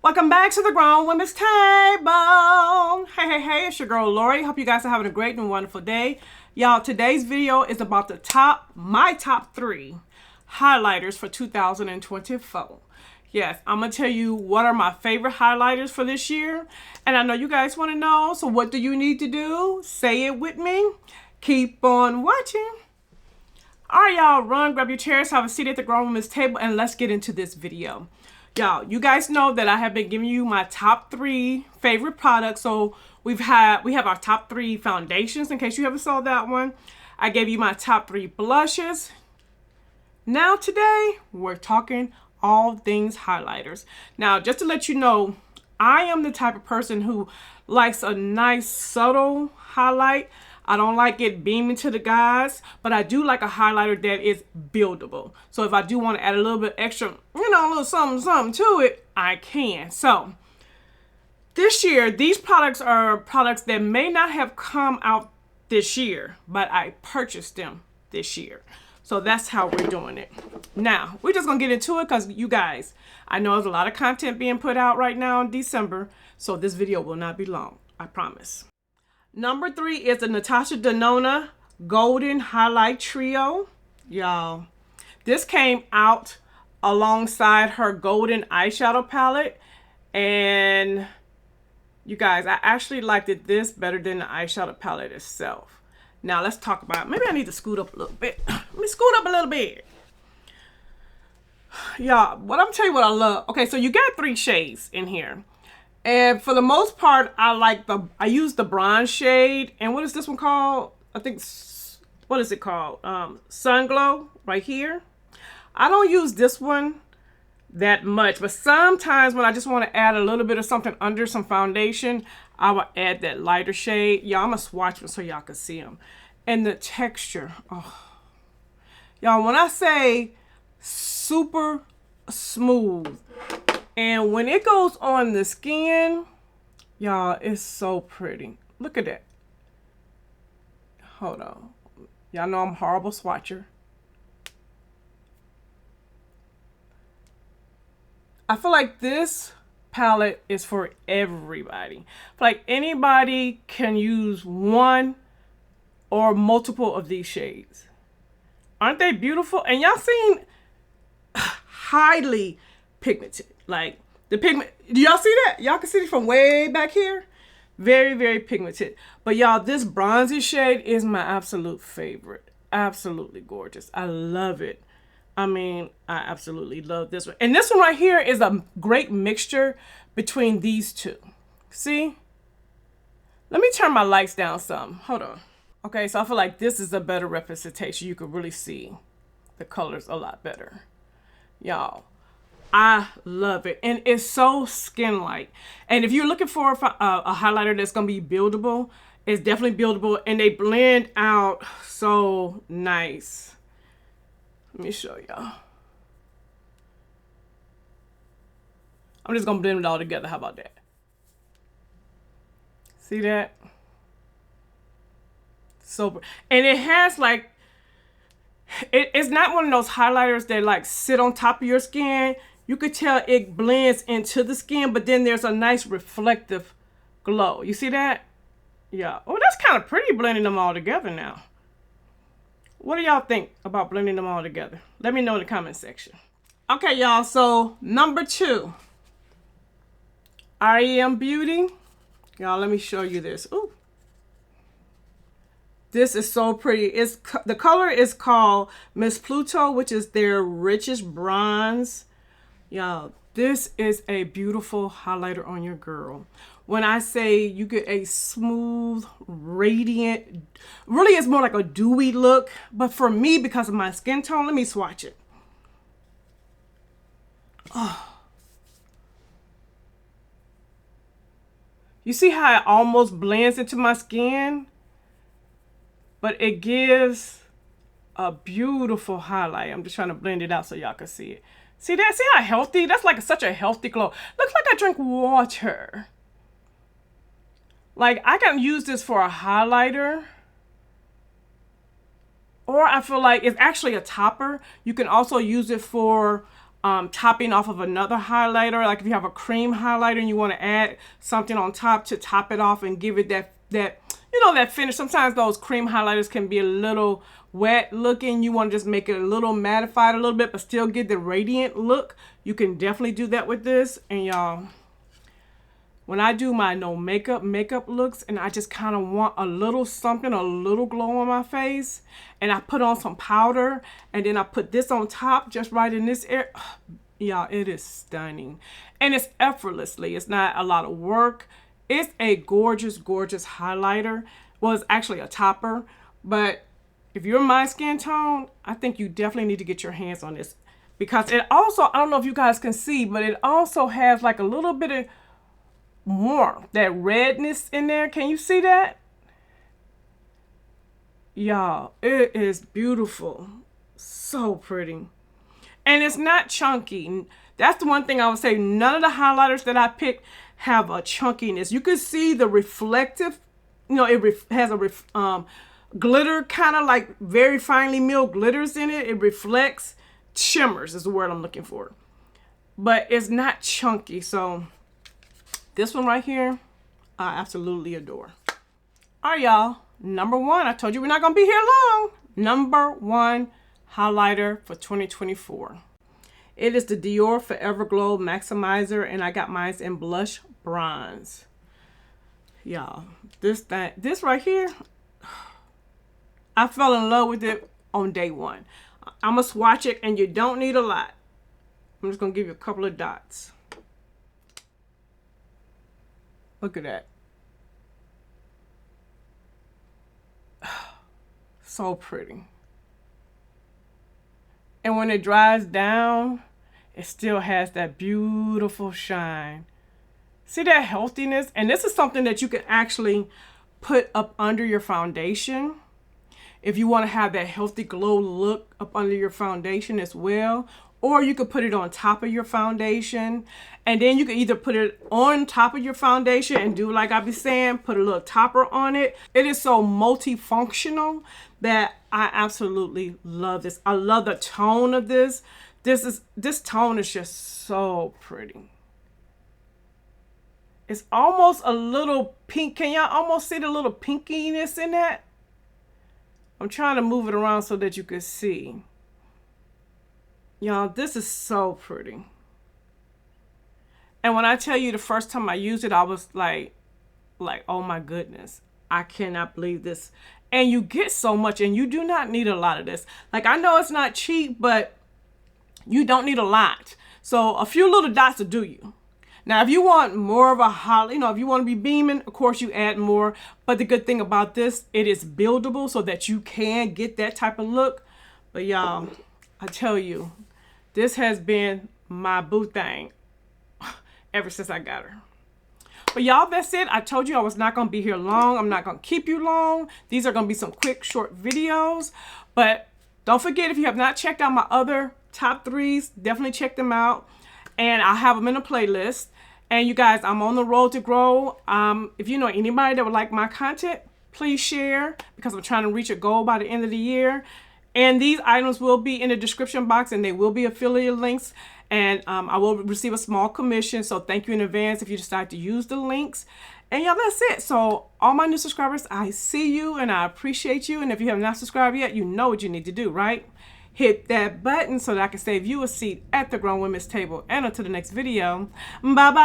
Welcome back to the Grown Women's Table. Hey, it's your girl Lori. Hope you guys are having a great and wonderful day. Y'all, today's video is about my top 3 highlighters for 2024. Yes, I'm going to tell you what are my favorite highlighters for this year. And I know you guys want to know, so what do you need to do? Say it with me. Keep on watching. All right, y'all, run, grab your chairs, have a seat at the Grown Women's Table, and let's get into this video. Y'all, you guys know that I have been giving you my top 3 favorite products. So we have our top 3 foundations, in case you haven't saw that one. I gave you my top 3 blushes. Now today, we're talking all things highlighters. Now, just to let you know, I am the type of person who likes a nice subtle highlight. I don't like it beaming to the guys, but I do like a highlighter that is buildable. So if I do want to add a little bit extra, a little something to it, I can. So this year, these products are products that may not have come out this year, but I purchased them this year. So that's how we're doing it. Now, we're just going to get into it because you guys, I know there's a lot of content being put out right now in December, so this video will not be long, I promise. Number 3 is the Natasha Denona Golden Highlight Trio. Y'all, this came out alongside her golden eyeshadow palette. And you guys, I actually liked this better than the eyeshadow palette itself. Now, let's talk about it. Maybe I need to scoot up a little bit. Let me scoot up a little bit. Y'all, I'm telling you what I love. Okay, so you got 3 shades in here. And for the most part, I use the bronze shade. And what is this one called? I think, what is it called? Sun Glow right here. I don't use this one that much, but sometimes when I just want to add a little bit of something under some foundation, I will add that lighter shade. Y'all, I'm going to swatch them so y'all can see them. And the texture, oh. Y'all, when I say super smooth, and when it goes on the skin, y'all, it's so pretty. Look at that. Hold on. Y'all know I'm a horrible swatcher. I feel like this palette is for everybody. I feel like anybody can use one or multiple of these shades. Aren't they beautiful? And y'all seen highly pigmented. Like the pigment, do y'all see that? Y'all can see it from way back here. Very, very pigmented. But y'all, this bronzy shade is my absolute favorite. Absolutely gorgeous. I love it. I mean, I absolutely love this one. And this one right here is a great mixture between these two. See? Let me turn my lights down some. Hold on. Okay, so I feel like this is a better representation. You can really see the colors a lot better. Y'all, I love it. And it's so skin-like. And if you're looking for a highlighter that's going to be buildable, it's definitely buildable. And they blend out so nice. Let me show y'all. I'm just going to blend it all together. How about that? See that? So, and it has like, it's not one of those highlighters that like sit on top of your skin. You could tell it blends into the skin, but then there's a nice reflective glow. You see that? Yeah. Oh, that's kind of pretty blending them all together now. What do y'all think about blending them all together? Let me know in the comment section. Okay, y'all. So number 2, REM Beauty. Y'all, let me show you this. Ooh. This is so pretty. The color is called Miss Pluto, which is their richest bronze. Y'all, this is a beautiful highlighter on your girl. When I say you get a smooth, radiant, really it's more like a dewy look. But for me, because of my skin tone, let me swatch it. Oh. You see how it almost blends into my skin? But it gives a beautiful highlight. I'm just trying to blend it out so y'all can see it. See that? See how healthy? That's like such a healthy glow. Looks like I drink water. Like I can use this for a highlighter. Or I feel like it's actually a topper. You can also use it for topping off of another highlighter. Like if you have a cream highlighter and you want to add something on top to top it off and give it that you know, that finish. Sometimes those cream highlighters can be a little wet looking. You want to just make it a little mattified a little bit, but still get the radiant look. You can definitely do that with this. And y'all, when I do my no makeup looks and I just kind of want a little something, a little glow on my face, and I put on some powder and then I put this on top just right in this area, y'all, it is stunning. And it's effortlessly. It's not a lot of work. It's a gorgeous, gorgeous highlighter. Well, it's actually a topper, but if you're my skin tone, I think you definitely need to get your hands on this, because it also, I don't know if you guys can see, but it also has like a little bit of warmth, that redness in there. Can you see that? Y'all, it is beautiful. So pretty. And it's not chunky. That's the one thing I would say. None of the highlighters that I picked have a chunkiness. You can see the reflective, you know, it has a glitter, kind of like very finely milled glitters in it. It reflects, shimmers is the word I'm looking for. But it's not chunky. So this one right here, I absolutely adore. All right, y'all. Number one, I told you we're not going to be here long. Number one highlighter for 2024. It is the Dior Forever Glow Maximizer, and I got mine in blush bronze. Y'all, this right here, I fell in love with it on day one. I'm going to swatch it, and you don't need a lot. I'm just going to give you a couple of dots. Look at that. So pretty. And when it dries down, it still has that beautiful shine. See that healthiness? And this is something that you can actually put up under your foundation if you want to have that healthy glow look up under your foundation as well. Or you could put it on top of your foundation, and then you can either put it on top of your foundation and do like I be saying, put a little topper on it. It is so multifunctional that I absolutely love this. I love the tone of this. This tone is just so pretty. It's almost a little pink. Can y'all almost see the little pinkiness in that? I'm trying to move it around so that you can see. Y'all, this is so pretty. And when I tell you the first time I used it, I was like, oh my goodness, I cannot believe this. And you get so much, and you do not need a lot of this. Like, I know it's not cheap, but you don't need a lot. So a few little dots will do you. Now, if you want more of a highlight, you know, if you want to be beaming, of course you add more. But the good thing about this, it is buildable so that you can get that type of look. But y'all, I tell you, this has been my boo thing ever since I got her. But y'all, that's it. I told you I was not going to be here long. I'm not going to keep you long. These are going to be some quick, short videos. But don't forget, if you have not checked out my other top threes, definitely check them out. And I have them in a playlist. And you guys, I'm on the road to grow. If you know anybody that would like my content, please share, because I'm trying to reach a goal by the end of the year. And these items will be in the description box, and they will be affiliate links. And I will receive a small commission. So thank you in advance if you decide to use the links. And y'all, that's it. So all my new subscribers, I see you and I appreciate you. And if you have not subscribed yet, you know what you need to do, right? Hit that button so that I can save you a seat at the grown women's table. And until the next video, bye-bye.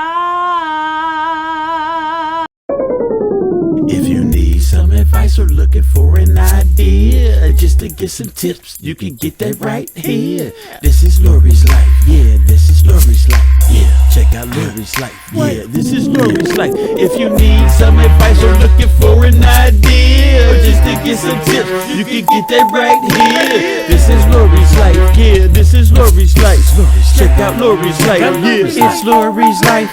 If you need some advice or looking for an idea, just to get some tips, you can get that right here. This is Lori's life, yeah, this is Lori's life, yeah. Check out Lori's life, yeah, this is Lori's life. If you need some advice or looking for an idea, just to get some tips, you can get that right here. This is Lori's life, yeah, this is Lori's life. Check out Lori's life, yeah, it's Lori's life.